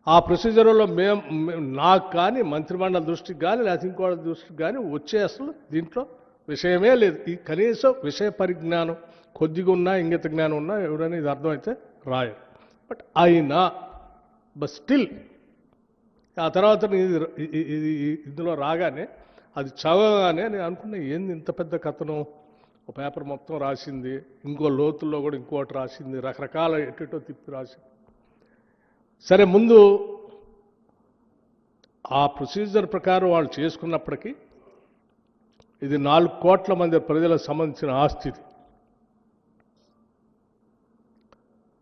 ఆ ప్రొసీజర్లో నాకు కానీ మంత్రిమండలి దృష్టికి కానీ లేకపోతే ఇంకోటి దృష్టికి కానీ వచ్చే అసలు దీంట్లో విషయమే లేదు. ఈ కనీసం విషయ పరిజ్ఞానం కొద్దిగా ఉన్నా ఇంగిత జ్ఞానం ఉన్నా ఎవరైనా ఇది అర్థమైతే రాయరు. బట్ అయినా స్టిల్ ఆ తర్వాత ఇందులో రాగానే అది చదవగానే నేను అనుకున్నా ఏంది ఇంత పెద్ద కథనం, ఒక పేపర్ మొత్తం రాసింది, ఇంకో లోతుల్లో కూడా ఇంకోటి రాసింది, రకరకాల ఎటో తిప్పి రాసింది. సరే, ముందు ఆ ప్రొసీజర్ ప్రకారం వాళ్ళు చేసుకున్నప్పటికీ ఇది 4 కోట్ల మంది ప్రజలకు సంబంధించిన ఆస్తి.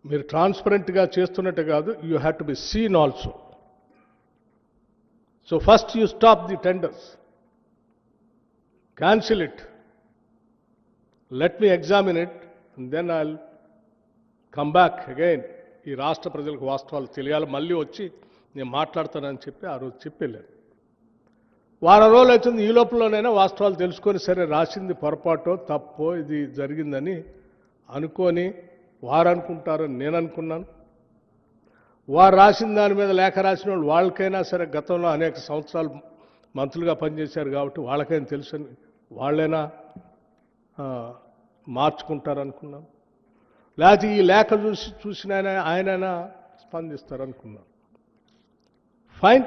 మీరు ట్రాన్స్పరెంట్గా చేస్తున్నట్టు కాదు, you have to be seen also. So first you stop the tenders, cancel it, let me examine it, and then I'll come back again. ఈ రాష్ట్ర ప్రజలకు వాస్తవాలు తెలియాలి, మళ్ళీ వచ్చి నేను మాట్లాడతానని చెప్పి ఆ రోజు చెప్పి వెళ్ళాను. వారం రోజులు అవుతుంది, ఈ లోపలనైనా వాస్తవాలు తెలుసుకొని సరే రాసింది పొరపాటో తప్పో ఇది జరిగిందని అనుకొని వారు అనుకుంటారని నేను అనుకున్నాను. వారు రాసిన దాని మీద లేఖ రాసిన వాళ్ళు వాళ్ళకైనా సరే గతంలో అనేక సంవత్సరాలు మంత్రులుగా పనిచేశారు కాబట్టి వాళ్ళకైనా తెలుసని వాళ్ళైనా మార్చుకుంటారనుకున్నాను. లేకపోతే ఈ లేఖ చూసిన ఆయనైనా స్పందిస్తారనుకున్నాను. ఫైన్,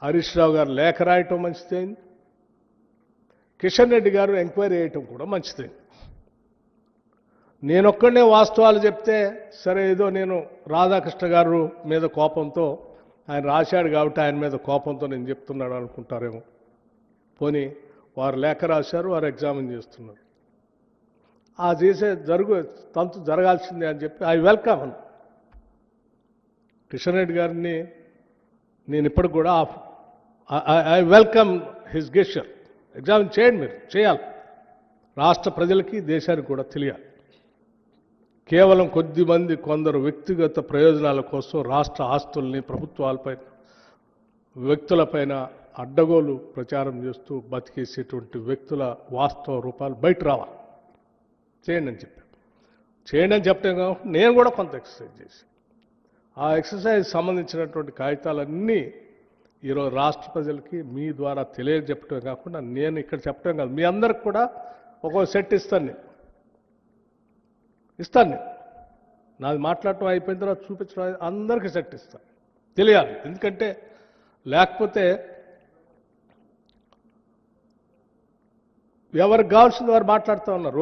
హరీష్ రావు గారు లేఖ రాయటం మంచిదైంది, కిషన్ రెడ్డి గారు ఎంక్వైరీ చేయటం కూడా మంచిదైంది. నేనొక్కడనే వాస్తవాలు చెప్తే సరే ఏదో నేను రాధాకృష్ణ గారు మీద కోపంతో ఆయన రాశాడు కాబట్టి ఆయన మీద కోపంతో నేను చెప్తున్నాడు అనుకుంటారేమో. పోనీ వారు లేఖ రాశారు, వారు ఎగ్జామిన్ చేస్తున్నారు, ఆ చేసే తంతు జరగాల్సిందే అని చెప్పి ఐ వెల్కమ్ కిషన్ రెడ్డి గారిని. నేను ఇప్పటికి కూడా I welcome his gesture. Examine చేయండి, మీరు చేయాలి, రాష్ట్ర ప్రజలకి దేశానికి కూడా తెలియాలి. కేవలం కొద్దిమంది కొందరు వ్యక్తిగత ప్రయోజనాల కోసం రాష్ట్ర ఆస్తుల్ని ప్రభుత్వాలపై వ్యక్తులపైన అడ్డగోలు ప్రచారం చేస్తూ బతికేసేటువంటి వ్యక్తుల వాస్తవ రూపాలు బయట రావాలి. చేయండి అని చెప్పాను. చేయండి అని చెప్పడం కాకుండా నేను కూడా కొంత ఎక్సర్సైజ్ చేసి ఆ ఎక్సర్సైజ్ సంబంధించినటువంటి కాగితాలన్నీ ఈరోజు రాష్ట్ర ప్రజలకి మీ ద్వారా తెలియజెప్పటమే కాకుండా నేను ఇక్కడ చెప్పడం కాదు, మీ అందరికి కూడా ఒక్కో సెట్ ఇస్తాను. నాది మాట్లాడటం అయిపోయిన తర్వాత చూపించడం అందరికీ సెట్ ఇస్తాను, తెలియాలి. ఎందుకంటే లేకపోతే ఎవరికి కావాల్సింది వారు మాట్లాడుతూ ఉన్నారు.